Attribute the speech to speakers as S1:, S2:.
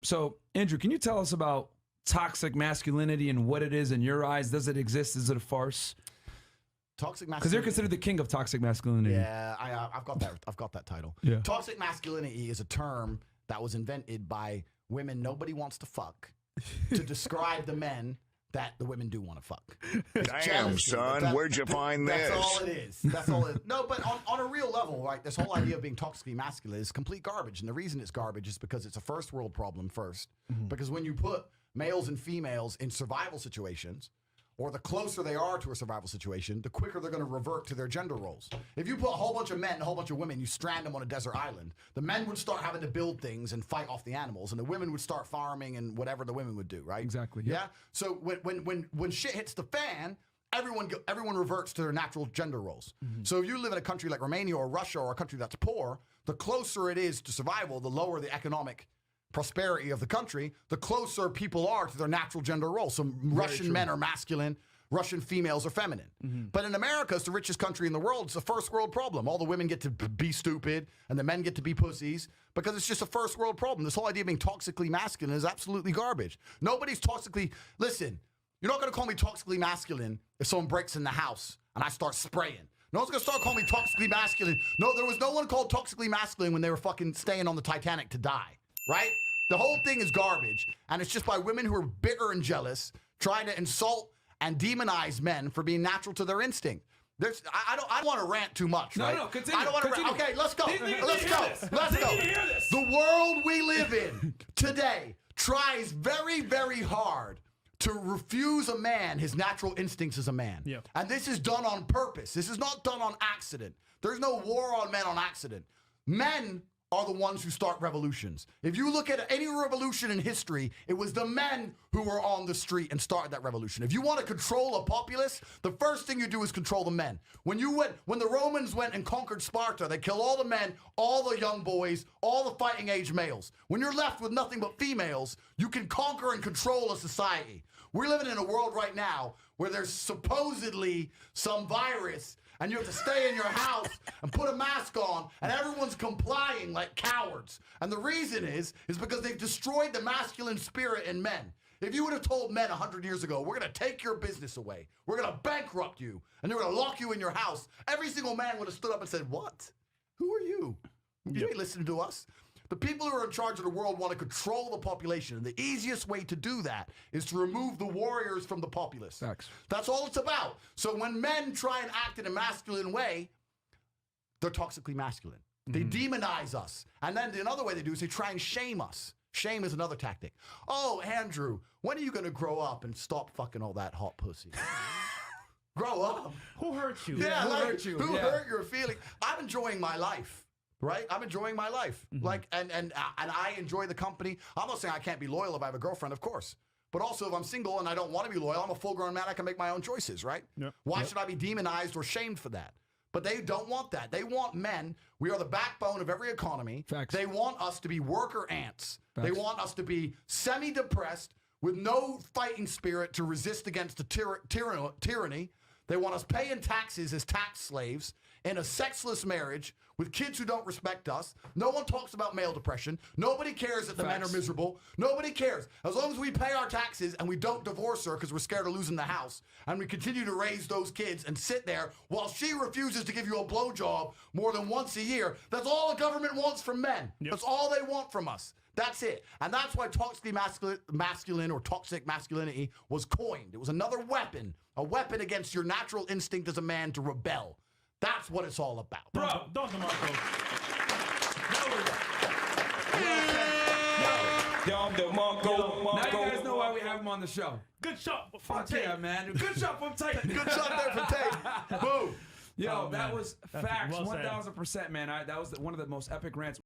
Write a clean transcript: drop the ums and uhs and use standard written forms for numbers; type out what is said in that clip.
S1: So, Andrew, can you tell us about toxic masculinity and what it is in your eyes? Does it exist? Is it a farce?
S2: Toxic masculinity.
S1: Because you're considered the king of toxic masculinity.
S2: Yeah, I've got that. I've got that title.
S1: Yeah.
S2: Toxic masculinity is a term that was invented by women nobody wants to fuck to describe the men that the women do want to fuck. It's
S3: Damn,
S2: jealousy.
S3: son, where'd you find this?
S2: That's all it is. That's all it is. No, but on a real level, right, this whole idea of being toxically masculine is complete garbage. And the reason it's garbage is because it's a first world problem first. Because when you put males and females in survival situations, or the closer they are to a survival situation, the quicker they're going to revert to their gender roles. If you put a whole bunch of men and a whole bunch of women, you strand them on a desert island, the men would start having to build things and fight off the animals, and the women would start farming and whatever the women would do, right?
S1: Exactly.
S2: Yeah? So when shit hits the fan, everyone reverts to their natural gender roles. So if you live in a country like Romania or Russia or a country that's poor, the closer it is to survival, the lower the economic prosperity of the country, the closer people are to their natural gender role. So Russian men are masculine, Russian females are feminine. But in America, it's the richest country in the world. It's a first world problem. All the women get to be stupid and the men get to be pussies because it's just a first world problem. This whole idea of being toxically masculine is absolutely garbage. Nobody's toxically, listen, you're not going to call me toxically masculine if someone breaks in the house and I start spraying. No one's going to start calling me toxically masculine. No, there was no one called toxically masculine when they were fucking staying on the Titanic to die. Right? The whole thing is garbage, and it's just by women who are bitter and jealous, trying to insult and demonize men for being natural to their instinct. I don't want to rant too much, right?
S1: No, continue.
S2: I don't want to rant. Okay, let's go. Let's go.
S1: Hear this.
S2: The world we live in today tries very, very hard to refuse a man his natural instincts as a man.
S4: Yeah.
S2: And this is done on purpose. This is not done on accident. There's no war on men on accident. Men are the ones who start revolutions. If you look at any revolution in history, it was the men who were on the street and started that revolution. If you want to control a populace, the first thing you do is control the men. When the Romans went and conquered Sparta, they killed all the men, all the young boys, all the fighting age males. When you're left with nothing but females, you can conquer and control a society. We're living in a world right now where there's supposedly some virus and you have to stay in your house and put a mask on, and everyone's complying like cowards. And the reason is because they've destroyed the masculine spirit in men. If you would have told men 100 years ago, we're going to take your business away, we're going to bankrupt you, and they're going to lock you in your house, every single man would have stood up and said, what? Who are you? You ain't listening to us. The people who are in charge of the world want to control the population, and the easiest way to do that is to remove the warriors from the populace.
S1: Facts.
S2: That's all it's about. So when men try and act in a masculine way, they're toxically masculine. They demonize us. And then another way they do is they try and shame us. Shame is another tactic. Oh, Andrew, when are you going to grow up and stop fucking all that hot pussy? Grow up.
S4: Who hurt you?
S2: Yeah,
S1: who
S2: like,
S1: hurt you?
S2: Who
S1: Yeah.
S2: hurt your feeling? I'm enjoying my life. Right? I'm enjoying my life. Like, and I enjoy the company. I'm not saying I can't be loyal if I have a girlfriend, of course. But also, if I'm single and I don't want to be loyal, I'm a full-grown man. I can make my own choices, right?
S4: Yep.
S2: Why should I be demonized or shamed for that? But they don't want that. They want men. We are the backbone of every economy.
S1: Facts.
S2: They want us to be worker ants.
S1: Facts.
S2: They want us to be semi-depressed with no fighting spirit to resist against the tyranny. They want us paying taxes as tax slaves in a sexless marriage with kids who don't respect us. No one talks about male depression. Nobody cares that the men are miserable. Nobody cares. As long as we pay our taxes and we don't divorce her because we're scared of losing the house, and we continue to raise those kids and sit there while she refuses to give you a blowjob more than once a year, that's all the government wants from men.
S4: Yep.
S2: That's all they want from us. That's it. And that's why toxically masculine or toxic masculinity was coined. It was another weapon, a weapon against your natural instinct as a man to rebel. That's what it's all about.
S4: Bro, Don DeMarco.
S1: Now you guys know why we have him on the show.
S4: Good shot from
S1: Fuck
S4: Tate.
S1: yeah, man. Good shot from Tate.
S2: Good shot there from Tate. Boom.
S1: Yo,
S4: Oh,
S1: that
S4: man.
S1: was
S4: That's
S1: facts.
S4: well said.
S1: 1,000%, man. That was one of the most epic rants.